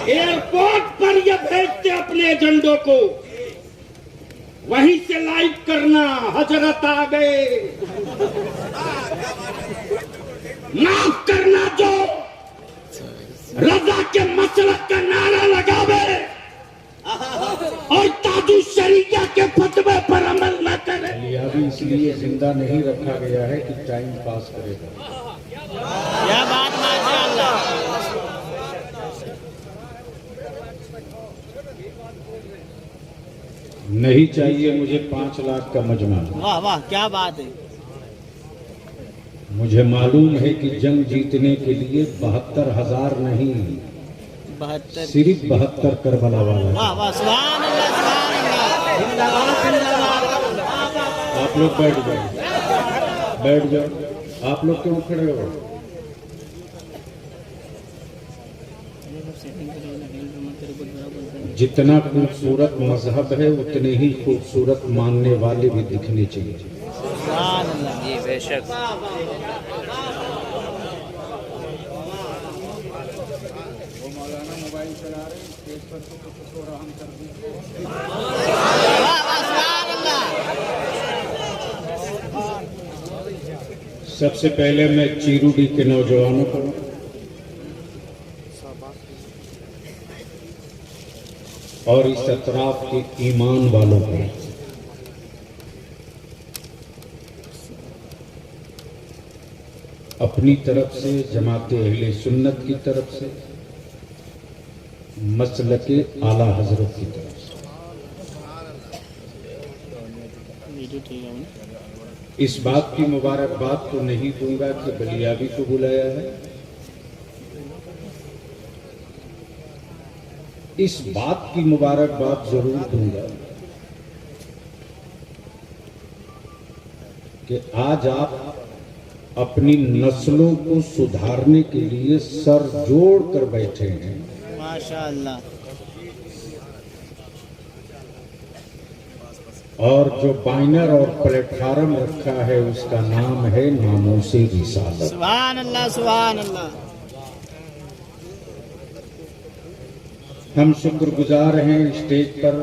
Airport पर ये भेजते अपने एजेंडों को, वहीं से लाइव करना हजरत आ गए। माफ करना जो रजा के मसलक का नारा लगावे और ताजु शरीया के फतवे पर अमल न करे। बलियाबी इसलिए जिंदा नहीं रखा गया है कि टाइम पास करेगा। क्या बात माशाअल्लाह। नहीं चाहिए मुझे 5 लाख का मजमा। वाह वाह क्या बात है। मुझे मालूम है कि जंग जीतने के लिए 72,000 नहीं, 72 सिर्फ 72 करबला वाला। वाह वाह सुभान अल्लाह सुभान अल्लाह। जिंदाबाद जिंदाबाद। आप लोग बैठ जाओ, बैठ जाओ। आप लोग क्यों खड़े हो? जितना खूबसूरत मजहब है उतने ही खूबसूरत मानने वाले भी दिखने चाहिए। सुभान अल्लाह। जी बेशक। मोबाइल चला रहे स्टेज पर तो कुछ और हम कर दीजिए। वाह वाह सुभान अल्लाह। सबसे पहले मैं चीरूडी के नौजवानों को और इस अतराफ के ईमान वालों को अपनी तरफ से, जमाते अहले सुन्नत की तरफ से, मसलके आला हजरत की तरफ से इस बात की मुबारकबाद तो नहीं दूंगा कि बलियाबी को बुलाया है। इस बात की मुबारकबाद जरूर दूंगा कि आज आप अपनी नस्लों को सुधारने के लिए सर जोड़ कर बैठे हैं। माशाअल्लाह। और जो बैनर और प्लेटफार्म रखा है उसका नाम है नामूसे रिसालत। सुभान अल्लाह सुभान अल्लाह। हम शुक्रगुजार हैं स्टेज पर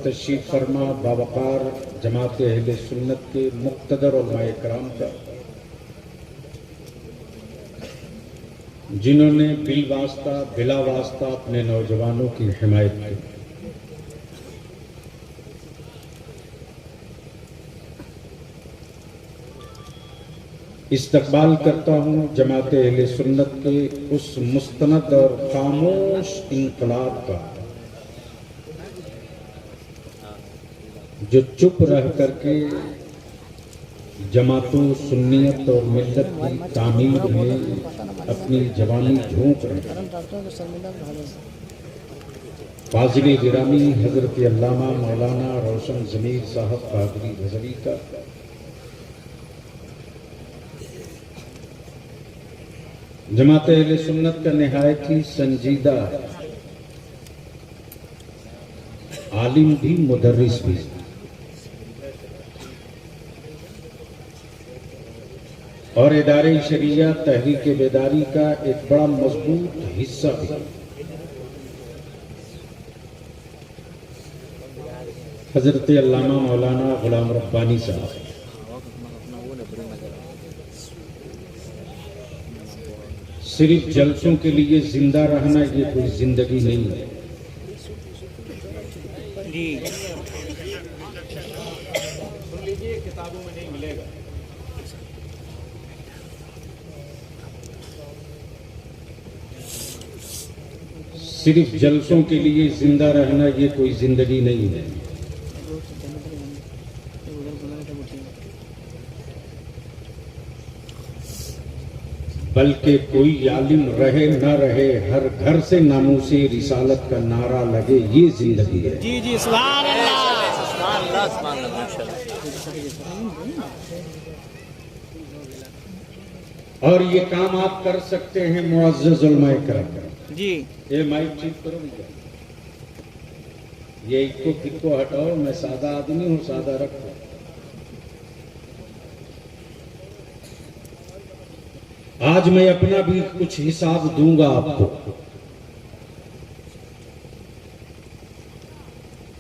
तशरीफ फरमा बावकार जमात अहले सुन्नत के मुक्तदर उलमाए कराम का, जिन्होंने बिल वास्ता बिला वास्ता अपने नौजवानों की हिमायत की। इस्तकबाल करता हूँ जमात अहले सुन्नत के उस मुस्तनद और खामोश इनकलाब का जो चुप रह करके जमातों सुन्नियत और मिल्लत की तामीर में अपनी जवानी झोंक रहे हैं। फाजिल गिरामी हजरत अल्लामा मौलाना रोशन ज़मीर साहब कादरी गजवी का जमात अहले सुन्नत का निहायत ही संजीदा आलिम भी, मुदर्रिस भी, और इदारे शरिया तहरीक बेदारी का एक बड़ा मजबूत हिस्सा भी। हजरत अल्लामा मौलाना गुलाम रब्बानी साहब सिर्फ जलसों के लिए जिंदा रहना ये कोई जिंदगी नहीं है। जी किताबों में नहीं मिलेगा। सिर्फ जलसों के लिए जिंदा रहना ये कोई जिंदगी नहीं है। बल्कि कोई आलिम रहे न रहे, हर घर से नामूसे रिसालत का नारा लगे, ये जिंदगी है। जी जी सुभान अल्लाह। सुभान अल्लाह सुभान अल्लाह माशाअल्लाह। और ये काम आप कर सकते हैं मुअज़्ज़ज़ उलमाए करम। जी ये माइक ठीक करो भैया, ये इक्को किक्को हटाओ। मैं सादा आदमी हूँ, सादा रखो। आज मैं अपना भी कुछ हिसाब दूंगा आपको,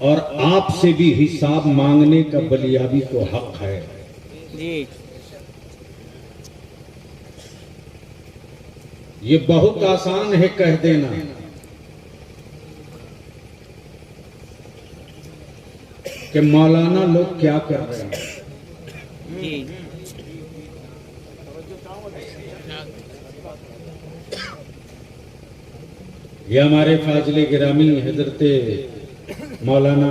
और आपसे भी हिसाब मांगने का बलियाबी को हक है। जी ये बहुत आसान है कह देना, कि मौलाना लोग क्या कर रहे हैं। जी ये हमारे फाजिले गिरामी हजरत मौलाना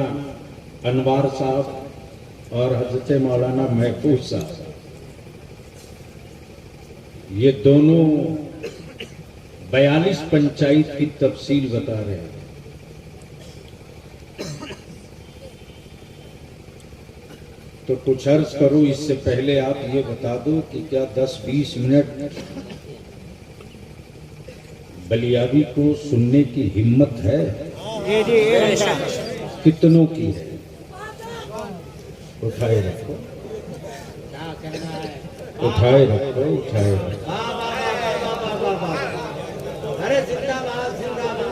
अनवार साहब और हजरत मौलाना महफूज साहब, ये दोनों 42 पंचायत की तफसील बता रहे हैं। तो कुछ अर्ज करूं इससे पहले आप ये बता दो कि क्या 10-20 मिनट बलियाबी को सुनने की हिम्मत है? जी जी कितनों की है? उठाए रखो, उठाए रखो, उठाए रखो। अरे जिंदाबाद जिंदाबाद।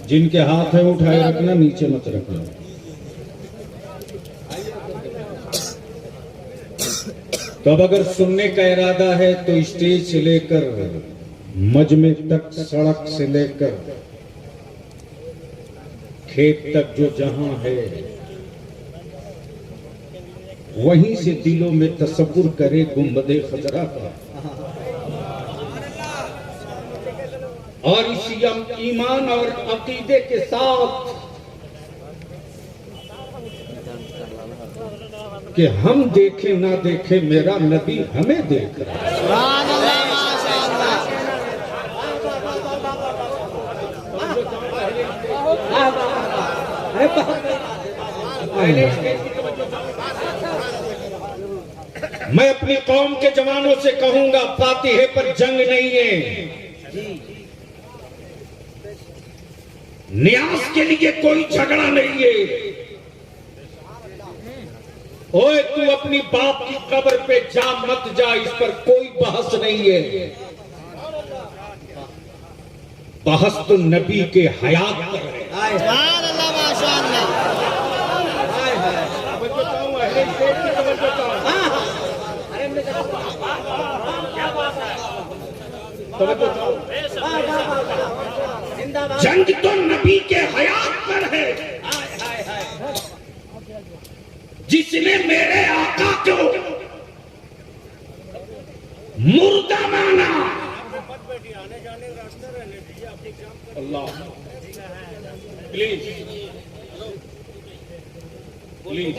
जिनके हाथ है उठाए रखना, नीचे मत रखना। तो अब अगर सुनने का इरादा है तो स्टेज से लेकर मजमे तक, सड़क से लेकर खेत तक, जो जहां है वहीं से दिलों में तसव्वुर करे गुंबदे खजरा का, और इसी ईमान और अकीदे के साथ कि हम देखें ना देखें, मेरा नबी हमें देख रहा है। सुभान अल्लाह, माशाअल्लाह। मैं अपनी कौम के जवानों से कहूंगा, फातिहे पर जंग नहीं है, न्यास के लिए कोई झगड़ा नहीं है। ओए तू अपनी बाप की कब्र पे जा मत जा, इस पर कोई बहस नहीं है। बहस तो नबी के हयात पर है। सुभान अल्लाह, माशाअल्लाह। जंग तो नबी के हयात पर है। जिसने मेरे आका को मुर्दा माना, अल्लाह प्लीज प्लीज,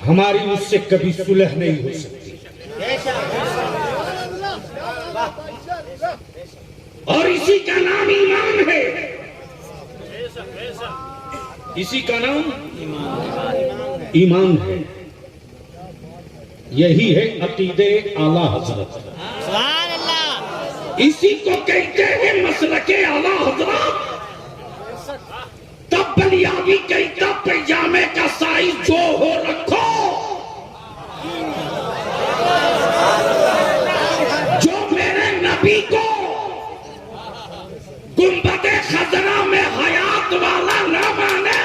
हमारी उससे कभी सुलह नहीं हो सकती, और इसी का नाम ईमान है। इसी का नाम ईमान है। यही है अकीदे आला हजरत। सुभान अल्लाह। इसी को कहते हैं मसलके आला हजरत। तब बलियाबी कहता पैजामे का साइज जो हो रखो, जो मेरे नबी को गुंबदे खजरा में हयात वाला न माने,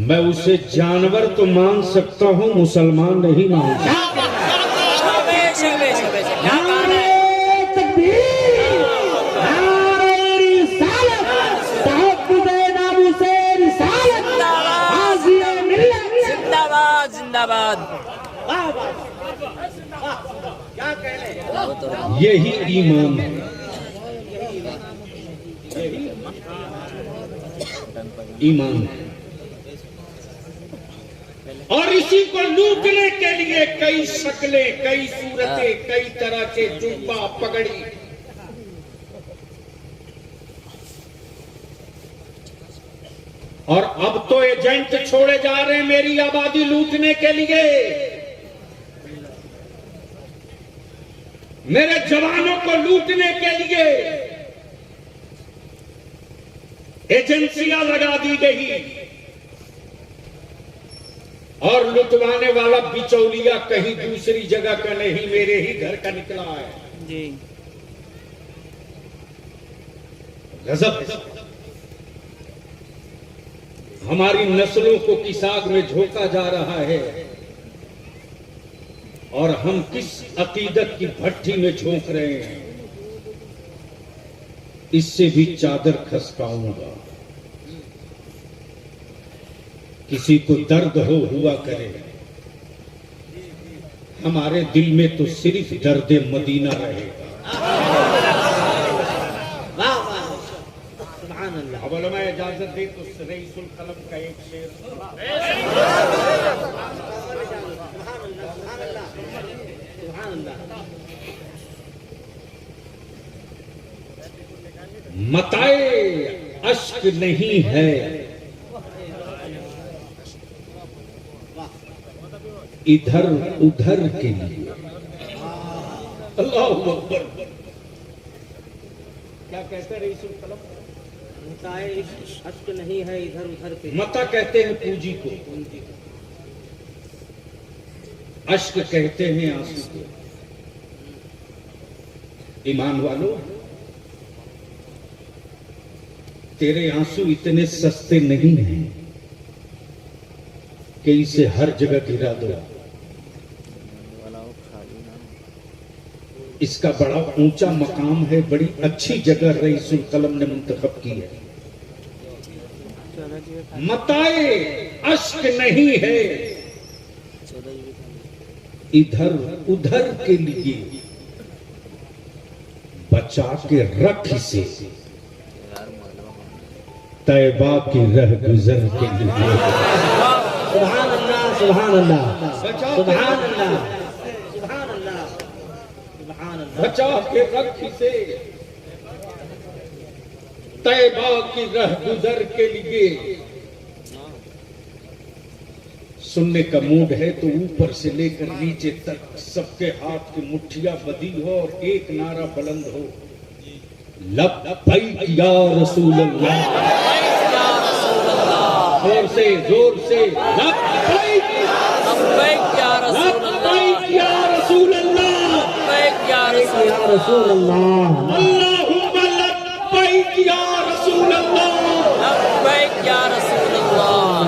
मैं उसे जानवर तो मान सकता हूं, मुसलमान नहीं मान सकता। जिंदाबाद जिंदाबाद। यही ईमान है। ईमान है। और इसी को लूटने के लिए कई शक्लें, कई सूरतें, कई तरह के जुब्बा, पगड़ी, और अब तो एजेंट छोड़े जा रहे हैं मेरी आबादी लूटने के लिए। मेरे जवानों को लूटने के लिए एजेंसियां लगा दी गई। और लुटवाने वाला बिचौलिया कहीं दूसरी जगह का नहीं, मेरे ही घर का निकला है। जी। गजब। हमारी नस्लों को किस आग में झोंका जा रहा है और हम किस अकीदत की भट्टी में झोंक रहे हैं। इससे भी चादर खसकाऊंगा। किसी को दर्द हुआ करे, हमारे दिल में तो सिर्फ दर्द मदीना रहेगा। वाह वाह, सुभान अल्लाह। अब मैं इजाजत दे तो रईसुल कलम का एक शेर। मताए अश्क नहीं है इधर उधर के लिए। अल्लाहु अकबर। क्या कहते हैं रईसुल कलम? अश्क नहीं है इधर उधर के। मता कहते हैं पूंजी को, अश्क कहते हैं आंसू को। ईमान वालों, तेरे आंसू इतने सस्ते नहीं हैं कि इसे हर जगह गिरा दो। इसका बड़ा ऊंचा मकाम है, बड़ी अच्छी जगह रईसुल कलम ने मुंतखब की है। मताए अश्क नहीं है इधर उधर के लिए, बचा के रख इसे तैबा की रह गुजर के लिए। सुभान अल्लाह, सुभान अल्लाह, सुभान अल्लाह, सुभान अल्लाह, सुभान अल्लाह। बचा के रख इसे तैबा की रह गुजर के लिए। सुनने का मूड है तो ऊपर से लेकर नीचे तक सबके हाथ की मुट्ठियां बंधी हो और एक नारा बुलंद हो, लब्बैक या रसूल अल्लाह। जोर से लब्बैक या रसूल अल्लाह, या रसूल अल्लाह, अल्लाहुम्मा लब्बैक या रसूल अल्लाह, या रसूल अल्लाह।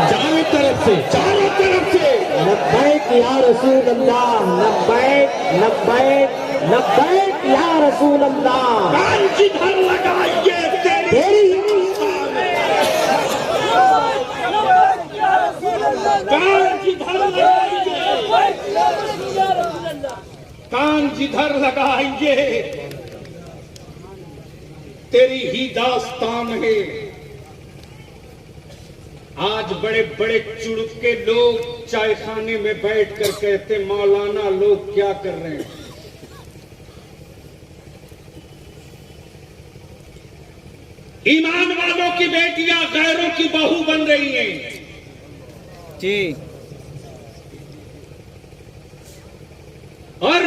चारों तरफ से लब्बैक या रसूल अल्लाह, लब्बैक लब्बैक लब्बैक या रसूल अल्लाह। कान जिधर लगाइए तेरी कान जिधर लगाइए तेरी ही दास्तान है। आज बड़े बड़े चुड़के लोग चाय खाने में बैठ कर कहते मौलाना लोग क्या कर रहे हैं। ईमान वालों की बेटियां गैरों की बहू बन रही हैं। जी। और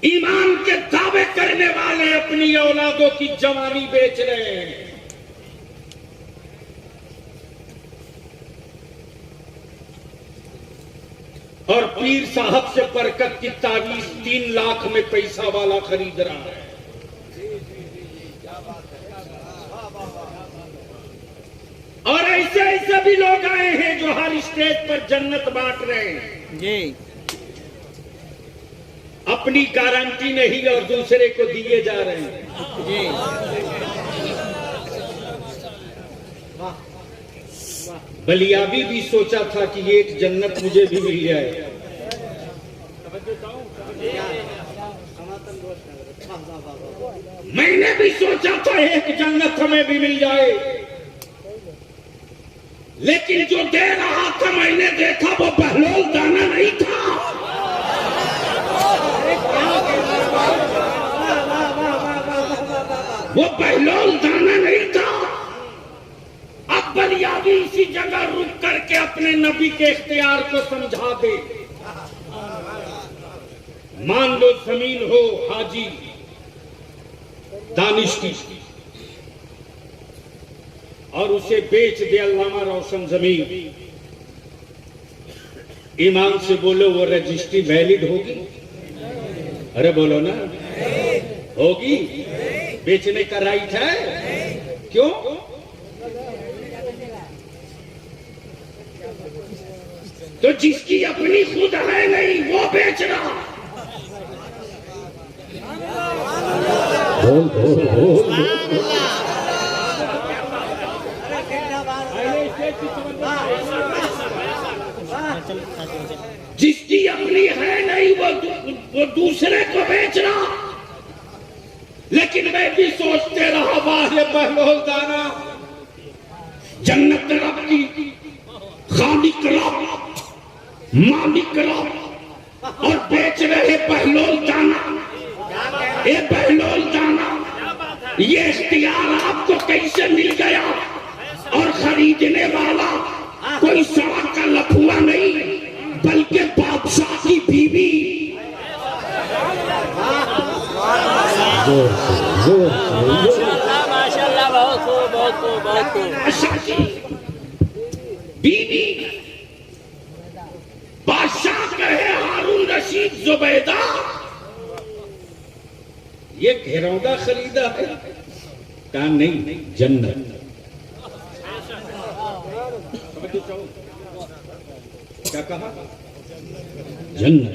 ईमान के दावे करने वाले अपनी औलादों की जवानी बेच रहे हैं। और पीर साहब से बरकत की तावीज 3 लाख में पैसा वाला खरीद रहा है। और ऐसे ऐसे भी लोग आए हैं जो हर स्टेज पर जन्नत बांट रहे हैं। जी। अपनी गारंटी नहीं और दूसरे को दिए जा रहे हैं। जी। बलियाबी भी सोचा था कि एक जन्नत मुझे भी मिल जाए। मैंने भी सोचा था एक जन्नत हमें भी मिल जाए, लेकिन जो दे रहा था मैंने देखा वो बहलोल दाना नहीं था। वो बहलोल दाना नहीं था। अब बलियाबी इसी जगह रुक करके अपने नबी के इख्तियार को समझा दे। मान लो जमीन हो हाजी दानिश की, और उसे बेच दे अल्लामा रोशन जमीन, ईमान से बोलो वो रजिस्ट्री वैलिड होगी? अरे बोलो ना, होगी? बेचने का राइट है? क्यों? तो जिसकी अपनी खुद है नहीं वो बेच रहा। बोल बोल बोल जिसकी अपनी है नहीं वो दूसरे को बेच रहा। लेकिन मैं भी सोचते रहा, वाह बहलोल दाना, जन्नत रब की, खालिक रब, मालिक रब, और बेच रहे बहलोल दाना। ये बहलोल दाना, ये इख्तियार आपको कैसे मिल गया? और खरीदने वाला कोई सड़क का लफुआ नहीं, बल्कि बादशाह की बीवी। माशाल्लाह माशाल्लाह, बहुत खूब बहुत खूब बहुत खूब। बादशाह की बीवी, बादशाह कहे हारून रशीद जुबैदा, ये घिरौंदा खरीदा है? कहा नहीं, जन्नत। क्या कहा? जन्नत।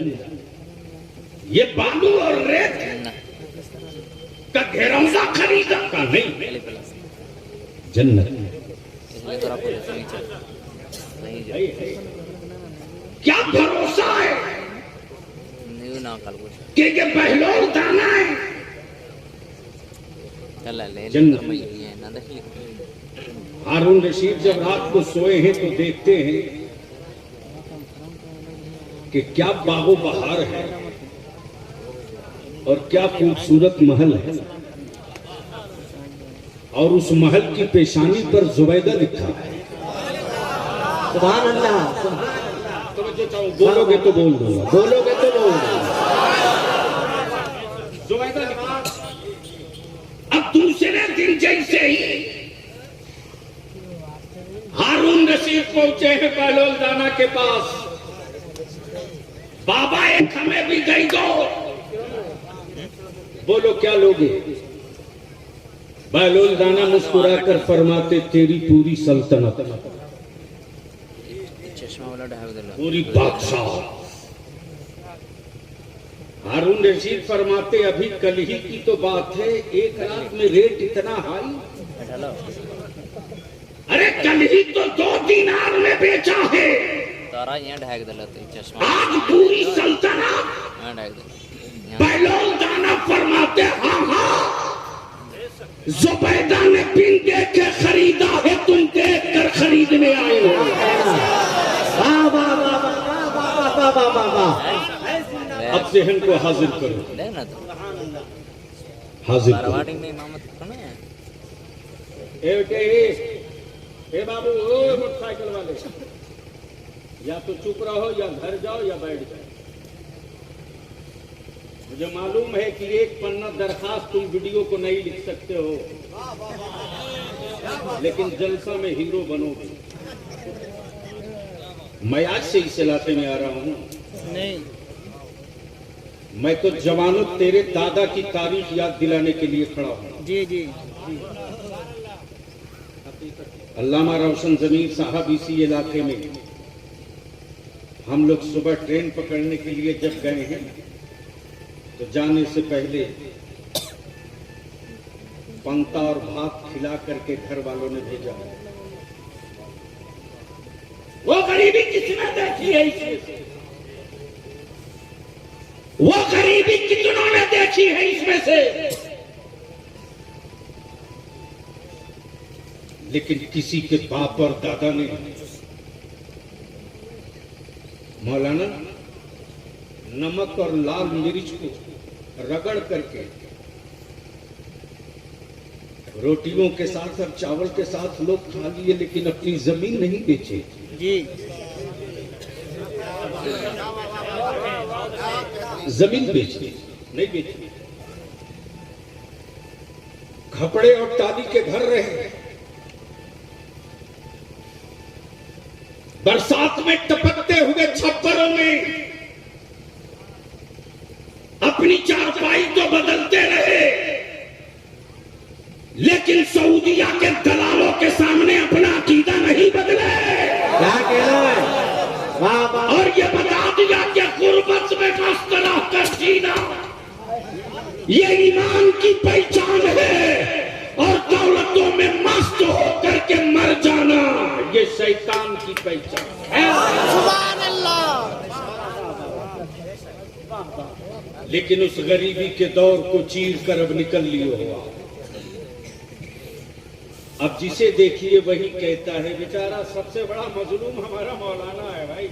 ये बालू और रेत का घिरौंदा खरीदा? का नहीं, जन्नत। क्या भरोसा है कि ये बहलोल दाना है? हारून रशीद जब रात को सोए हैं तो देखते हैं कि क्या बागो बहार है और क्या खूबसूरत महल है, और उस महल की पेशानी पर जुबैदा लिखा है। सुभान अल्लाह। तो जो चाहो बोलोगे तो बोल दूंगा, बोलोगे तो बोल दूंगा। जुबैदा लिखा। अब दूसरे दिन जैसे ही हारून रशीद पहुंचे हैं बहलोल दाना के पास, बाबा एक हमें भी दे दो। बोलो क्या लोगे? बहलोल दाना मुस्कुराकर फरमाते, तेरी पूरी सल्तनत, पूरी बादशाह। हारून रशीद फरमाते, अभी कल ही की तो बात है, एक रात में रेट इतना हाई। अरे कल ही तो 2 दिनार में बेचा है, आज पूरी सल्तनत। बहलोल दाना फरमाते, हाँ हाँ, जुबैदा ने बिन देखे खरीदा है, तुम देख कर खरीदने आए हो। वाह वाह वाह वाह वाह वाह वाह वाह। अब जहन को हाजिर करो, हाजिर करो। ए बाबू, ओ मोटरसाइकिल वाले, या तो चुप रहो या घर जाओ या बैठ जाओ। मुझे मालूम है कि एक पन्ना दरखास्त तुम वीडियो को नहीं लिख सकते हो, लेकिन जलसा में हीरो बनोगे। मैं आज से इस इलाके में आ रहा हूँ नहीं, मैं तो जवानों तेरे दादा की तारीख याद दिलाने के लिए खड़ा हूँ। जी जी। अल्लामा रोशन जमीन साहब इसी इलाके में हम लोग सुबह ट्रेन पकड़ने के लिए जब गए हैं तो जाने से पहले पंता और भात खिला करके घर वालों ने भेजा। वो गरीबी किसने देखी है इसमें से? वो गरीबी कितनों ने देखी है इसमें से? लेकिन किसी के बाप और दादा ने मौलाना नमक और लाल मिर्च को रगड़ करके रोटियों के साथ और चावल के साथ लोग खा लिए, लेकिन अपनी जमीन नहीं बेचे जी। जमीन बेची नहीं बेची। खपड़े और टाली के घर रहे, बरसात में टपकते हुए छप्परों में अपनी चारपाई तो बदलते रहे, लेकिन सऊदिया के दलालों के सामने अपना अकीदा नहीं बदले। क्या कहना है? वाह वाह। और ये बता दिया कि गुर्बत में मस्त रहकर जीना ये ईमान की पहचान है, और दौलतों में मस्त होकर के मर जाना ये शैतान की पहचान है। सुभान अल्लाह। लेकिन उस गरीबी के दौर को चीर कर अब निकल लियो हो। अब जिसे देखिए वही कहता है बेचारा सबसे बड़ा मजलूम हमारा मौलाना है भाई।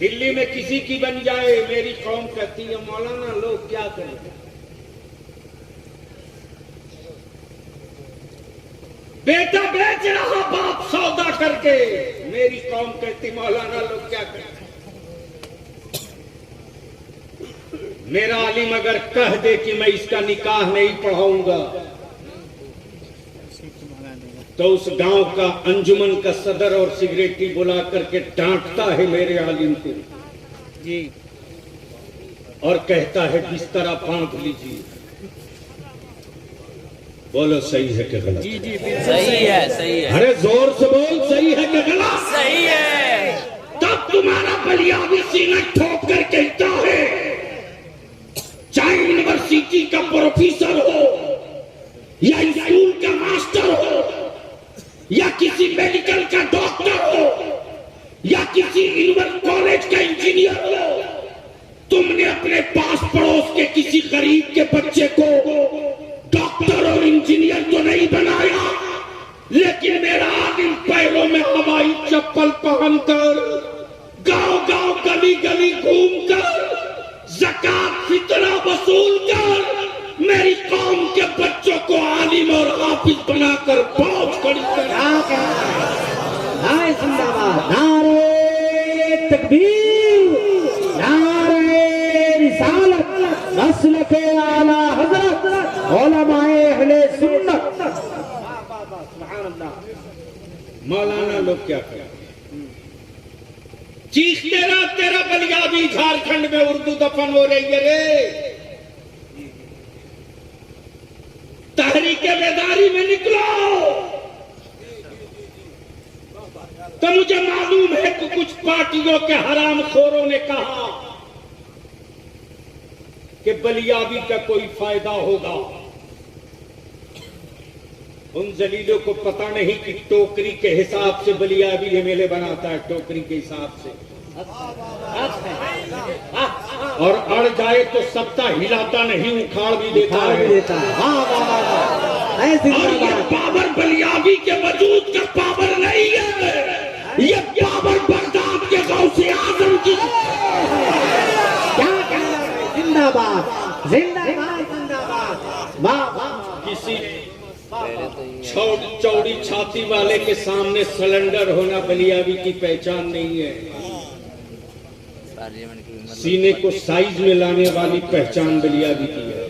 दिल्ली में किसी की बन जाए मेरी कौम कहती है मौलाना लोग क्या करें। बेटा बेच रहा बाप सौदा करके, मेरी कौम कहती मौलाना लोग क्या करें। मेरा आलिम अगर कह दे कि मैं इसका निकाह नहीं पढ़ाऊंगा तो उस गांव का अंजुमन का सदर और सिगरेटी बुला करके डांटता है मेरे आलिम को जी, और कहता है बिस्तरा बांध लीजिए। बोलो सही है कि गलत? जी जी सही है, सही है, अरे जोर से बोल, सही है कि गलत? सही है। तब तुम्हारा बलियावी सीना ठोक कर कहता है, चाहे यूनिवर्सिटी का प्रोफेसर हो या स्कूल का मास्टर हो या किसी मेडिकल का डॉक्टर हो या किसी कॉलेज का इंजीनियर हो, तुमने अपने पास पड़ोस के किसी गरीब के बच्चे को डॉक्टर और इंजीनियर तो नहीं बनाया, लेकिन मेरा आलिम पैरों में हवाई चप्पल पहनकर गांव गांव गली गली घूमकर ज़कात फितरा वसूल कर मेरी कौम के बच्चों को आलिम और हाफिज बनाकर फौज खड़ी कर। नारे जिंदाबाद, नारे तकबीर, नारे रिसालत, नस्ल के आला हजरत, उलमाए अहले सुन्नत। सुभान अल्लाह। मौलाना लोग क्या करें? चीखते रहा तेरा बलियाबी झारखंड में उर्दू दफन हो रही है रे। तहरीके बेदारी में निकलो। तो मुझे मालूम है कि कुछ पार्टियों के हरामखोरों ने कहा कि बलियाबी का कोई फायदा होगा। उन जलीलों को पता नहीं कि टोकरी के हिसाब से बलियाबी एमएलए बनाता है, टोकरी के हिसाब से, और अड़ जाए तो सत्ता हिलाता नहीं उखाड़ भी देता है। और ये पावर बलियाबी के वजूद का पावर नहीं है, ये पावर बगदाद के गौसे आजम की। क्या कहना है? जिंदाबाद जिंदाबाद जिंदाबाद। वाह वाह। किसी चौड़ी छाती वाले के सामने सिलेंडर होना बलियाबी की पहचान नहीं है। सीने को साइज में लाने वाली पहचान बलियाबी की है।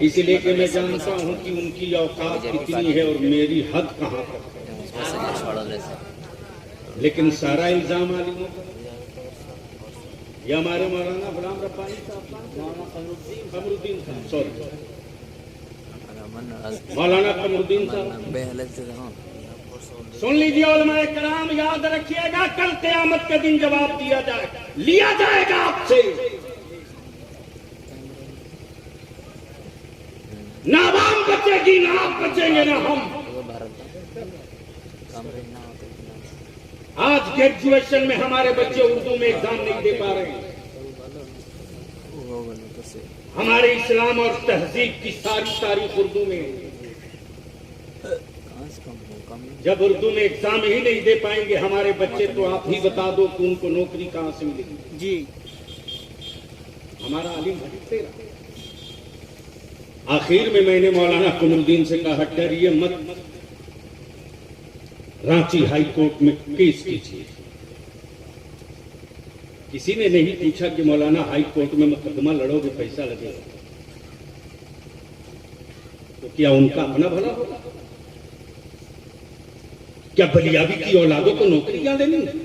इसलिए कि मैं जानता हूं कि उनकी औकात कितनी है और मेरी हद कहां पर। लेकिन सारा इल्जाम आलिमों पर। यह हमारे मौलाना गुलाम रब्बानी साहब, कमरुद्दीन साहब, सॉरी मौलाना कमरुद्दीन साहब, सुन लीजिए उलमाए कराम, याद रखिएगा कल क़यामत के दिन जवाब दिया जाएगा, लिया जाएगा आपसे। ना आवाम बचेगी, ना आप बचेंगे, ना हम। आज ग्रेजुएशन में हमारे बच्चे उर्दू में एग्जाम नहीं दे पा रहे हैं। हमारे इस्लाम और तहजीब की सारी तारीख उर्दू में है। जब उर्दू में एग्जाम ही नहीं दे पाएंगे हमारे बच्चे, तो आप ही बता दो कि उनको नौकरी कहां से मिलेगी। जी, हमारा आलिम भटकते रहा। आखिर में मैंने मौलाना कमरुद्दीन से कहा, डरिए मत, रांची हाई कोर्ट में केस कीजिए। किसी ने नहीं पूछा कि मौलाना हाई कोर्ट में मुकदमा लड़ोगे पैसा लगेगा, तो क्या उनका अपना भला होगा? क्या बलियाबी की औलादों को नौकरियां देनी है?